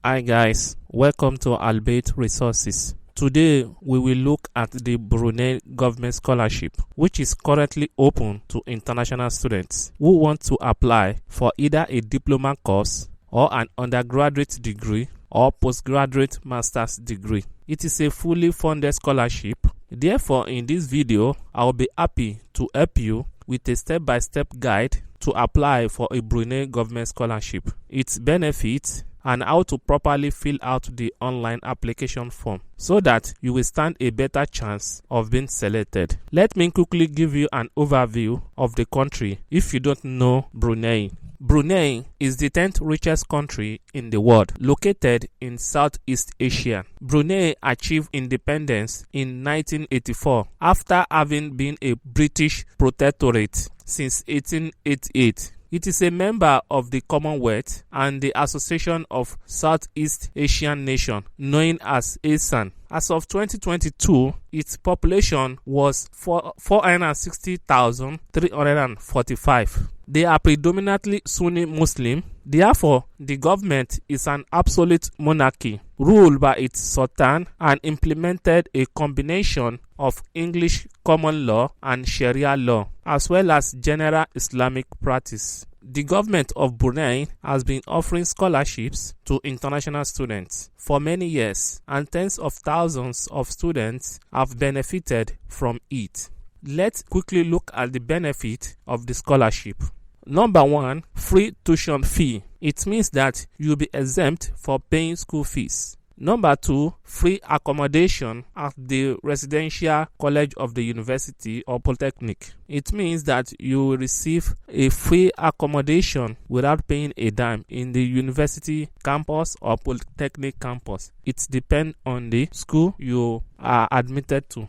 Hi guys, welcome to AL-Bayt Resources. Today we will look at the Brunei government scholarship, which is currently open to international students who want to apply for either a diploma course or an undergraduate degree or postgraduate master's degree. It is a fully funded scholarship. Therefore, in this video, I will be happy to help you with a step-by-step guide to apply for a Brunei government scholarship, its benefits, and how to properly fill out the online application form so that you will stand a better chance of being selected. Let me quickly give you an overview of the country if you don't know Brunei. Brunei is the 10th richest country in the world, located in Southeast Asia. Brunei achieved independence in 1984 after having been a British protectorate since 1888. It is a member of the Commonwealth and the Association of Southeast Asian Nations, known as ASEAN. As of 2022, its population was 460,345. They are predominantly Sunni Muslim. Therefore, the government is an absolute monarchy ruled by its sultan and implemented a combination of English common law and Sharia law, as well as general Islamic practice. The government of Brunei has been offering scholarships to international students for many years, and tens of thousands of students have benefited from it. Let's quickly look at the benefit of the scholarship. Number 1, free tuition fee. It means that you'll be exempt for paying school fees. Number 2, free accommodation at the residential college of the university or polytechnic. It means that you will receive a free accommodation without paying a dime in the university campus or polytechnic campus. It depends on the school you are admitted to.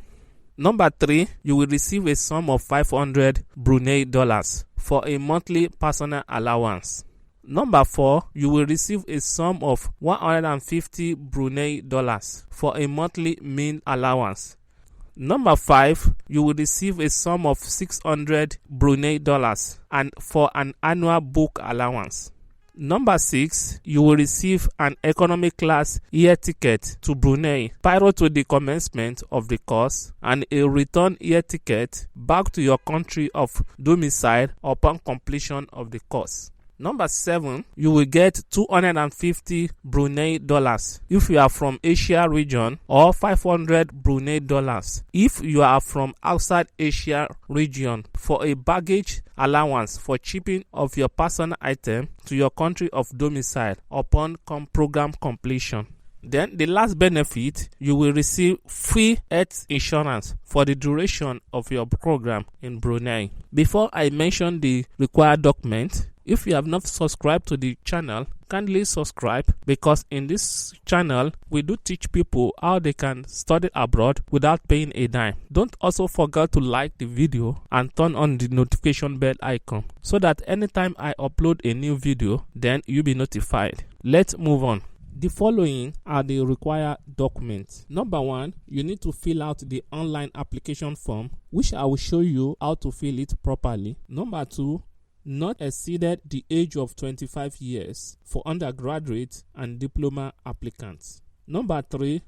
Number 3, you will receive a sum of 500 Brunei dollars for a monthly personal allowance. Number 4, you will receive a sum of 150 Brunei dollars for a monthly meal allowance. Number 5, you will receive a sum of 600 Brunei dollars and for an annual book allowance. Number 6, you will receive an economy class air ticket to Brunei prior to the commencement of the course and a return air ticket back to your country of domicile upon completion of the course. Number 7, you will get 250 Brunei dollars if you are from Asia region or 500 Brunei dollars if you are from outside Asia region for a baggage allowance for shipping of your personal item to your country of domicile upon program completion. Then the last benefit, you will receive free health insurance for the duration of your program in Brunei. Before I mention the required document, if you have not subscribed to the channel, kindly subscribe, because in this channel we do teach people how they can study abroad without paying a dime. Don't also forget to like the video and turn on the notification bell icon so that anytime I upload a new video, then you'll be notified. Let's move on. The following are the required documents. Number 1, you need to fill out the online application form, which I will show you how to fill it properly. Number 2, not exceeded the age of 25 years for undergraduate and diploma applicants. Number 3,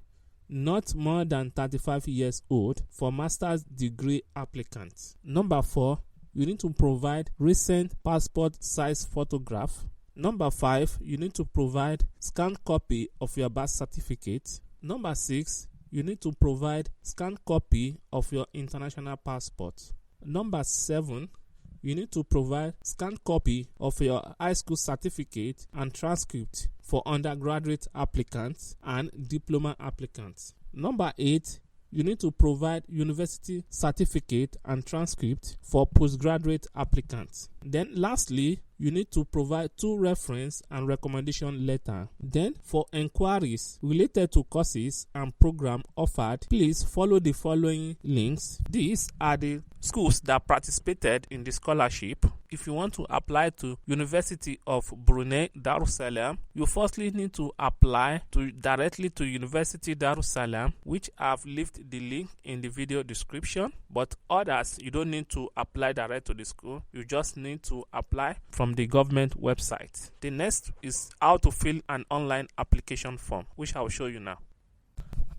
not more than 35 years old for master's degree applicants. Number 4, you need to provide recent passport size photograph. Number 5, you need to provide scanned copy of your birth certificate. Number 6, you need to provide scanned copy of your international passport. Number 7, you need to provide scanned copy of your high school certificate and transcript for undergraduate applicants and diploma applicants. Number 8, you need to provide university certificate and transcript for postgraduate applicants. Then lastly, you need to provide 2 reference and recommendation letter. Then for inquiries related to courses and program offered, please follow the following links. These are the schools that participated in the scholarship. If you want to apply to University of Brunei Darussalam, you firstly need to apply directly to University Darussalam, which I've left the link in the video description. But others, you don't need to apply direct to the school. You just need need to apply from the government website. The next is how to fill an online application form, which I will show you now.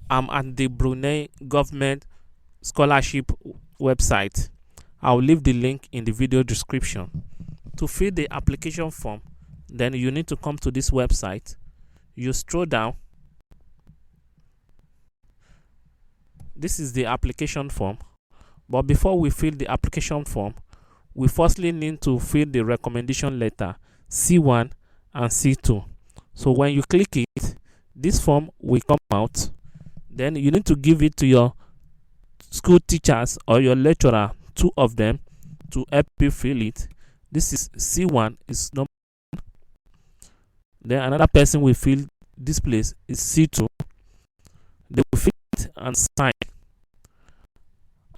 I'm at the Brunei government scholarship website. I'll leave the link in the video description. To fill the application form, then you need to come to this website. You scroll down. This is the application form. But before we fill the application form, we firstly need to fill the recommendation letter C1 and C2. So when you click it, this form will come out. Then you need to give it to your school teachers or your lecturer, two of them, to help you fill it. This is C1 is number 1. Then another person will fill this place is C2. They will fill it and sign.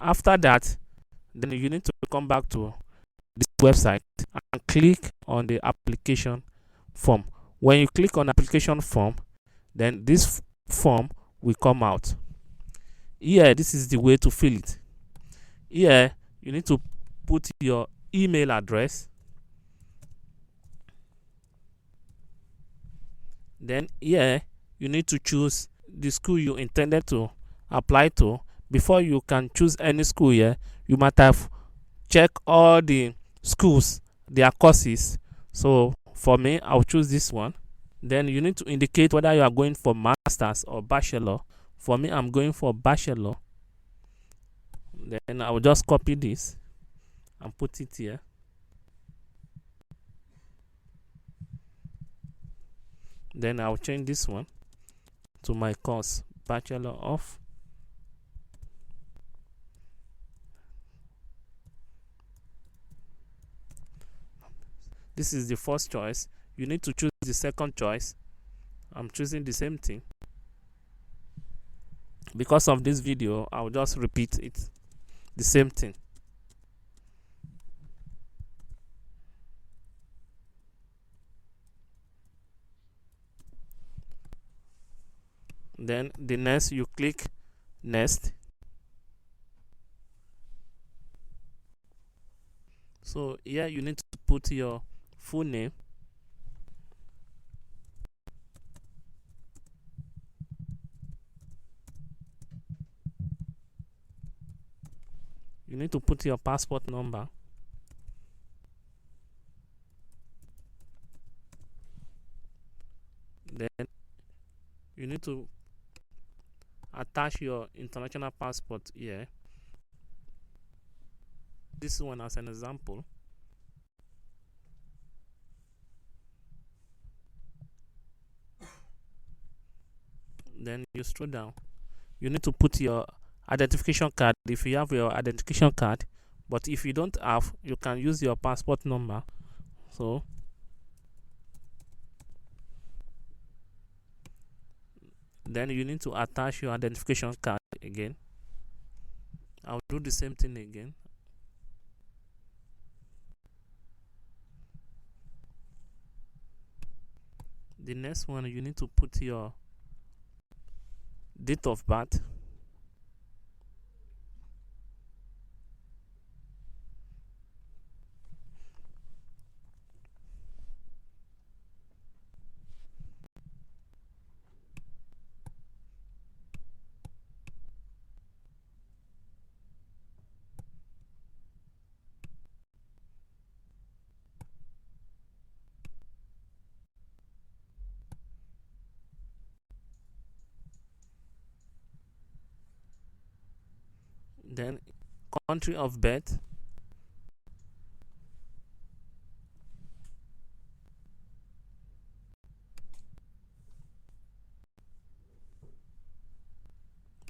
After that, then you need to come back to this website and click on the application form. When you click on application form, then this form will come out. Here, this is the way to fill it. Here, you need to put your email address. Then here, you need to choose the school you intended to apply to. Before you can choose any school here, you might have checked all the schools, their courses. So for me, I'll choose this one. Then you need to indicate whether you are going for master's or bachelor. For me, I'm going for bachelor. Then I will just copy this and put it here. Then I'll change this one to my course, Bachelor of. This is the first choice. You need to choose the second choice. I'm choosing the same thing. Because of this video, I'll just repeat it. The same thing. Then the next, you click next. So here you need to put your full name. You need to put your passport number. Then you need to attach your international passport here. This one as an example. Then you scroll down. You need to put your identification card if you have your identification card, but if you don't have, you can use your passport number. So then you need to attach your identification card again. I'll do the same thing again. The next one, you need to put your date of birth. Then country of birth.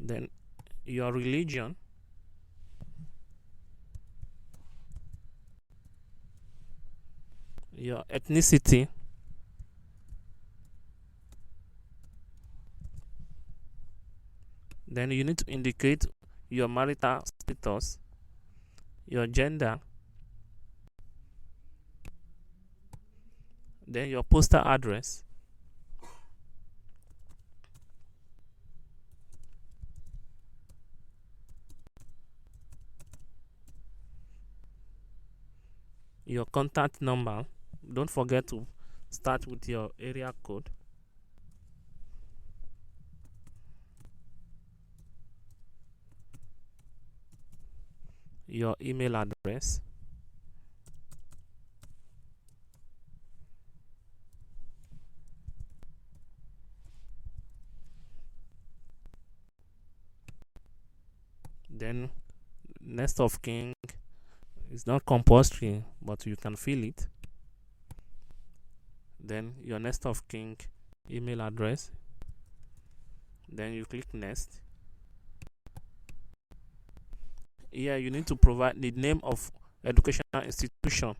Then your religion. Your ethnicity. Then you need to indicate your marital status, your gender, then your postal address, your contact number. Don't forget to start with your area code. Your email address. Then next of kin is not compulsory, but you can fill it. Then your next of kin email address. Then you click next. Here you need to provide the name of educational institution,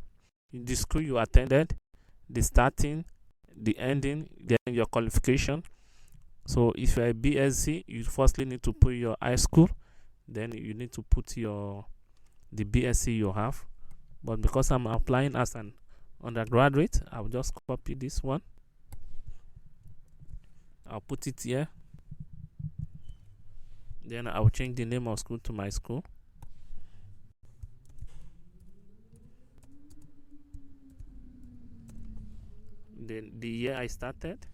the school you attended, the starting, the ending, then your qualification. So if you're a BSc, you firstly need to put your high school, then you need to put the BSc you have. But because I'm applying as an undergraduate, I'll just copy this one. I'll put it here. Then I'll change the name of school to my school. Then the year I started.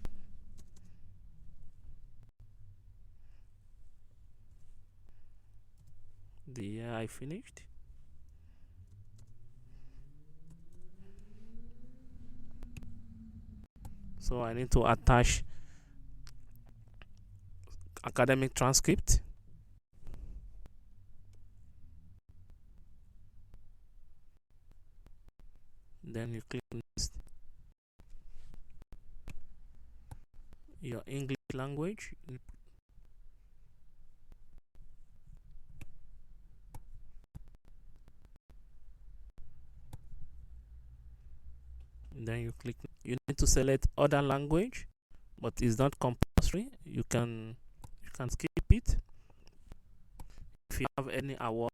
The year I finished. So I need to attach academic transcript. Then you click next. Your English language. Then you click. You need to select other language, but it's not compulsory. You can skip it. If you have any award,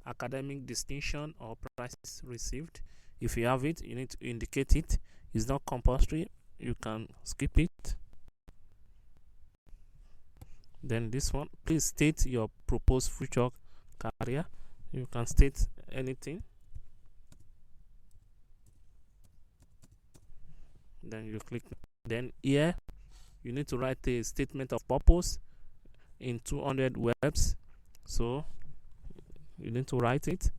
academic distinction, or prizes received, if you have it, you need to indicate it. It's not compulsory. You can skip it. Then this one, please state your proposed future career. You can state anything. Then you click. Then here you need to write a statement of purpose in 200 words. So you need to write it.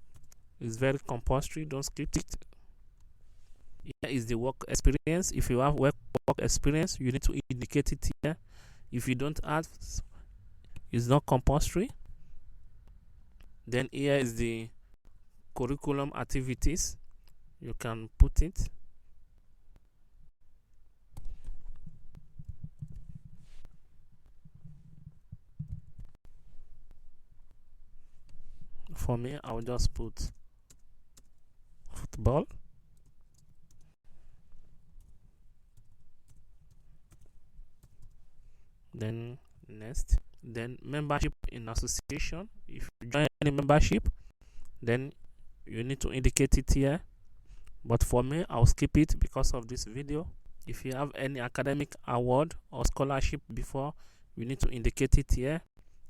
It's very compulsory. Don't skip it. Here is the work experience. If you have work experience, you need to indicate it here. If you don't have, it's not compulsory. Then here is the curriculum activities. You can put it. For me, I'll just put football. Then next, then membership in association. If you join any membership, then you need to indicate it here. But for me, I'll skip it because of this video. If you have any academic award or scholarship before, you need to indicate it here.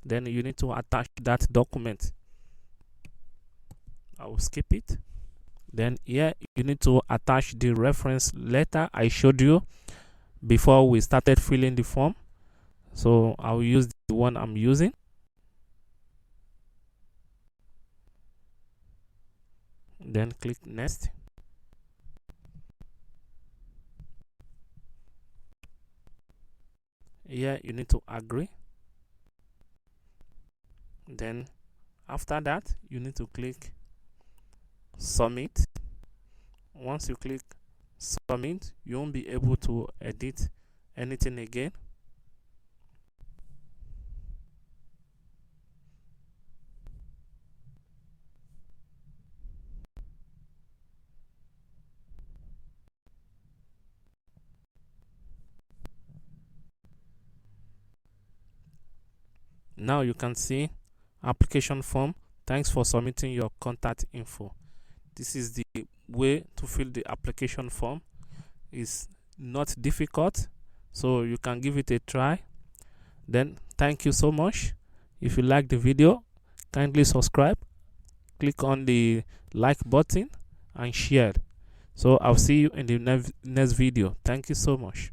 Then you need to attach that document. I will skip it. Then here you need to attach the reference letter I showed you before we started filling the form. So I'll use the one I'm using. Then click next. Here you need to agree. Then after that, you need to click submit. Once you click submit, you won't be able to edit anything again. Now you can see application form. Thanks for submitting your contact info. This is the way to fill the application form. It's not difficult, so you can give it a try. Then thank you so much. If you like the video, kindly subscribe, click on the like button and share. So I'll see you in the next video. Thank you so much.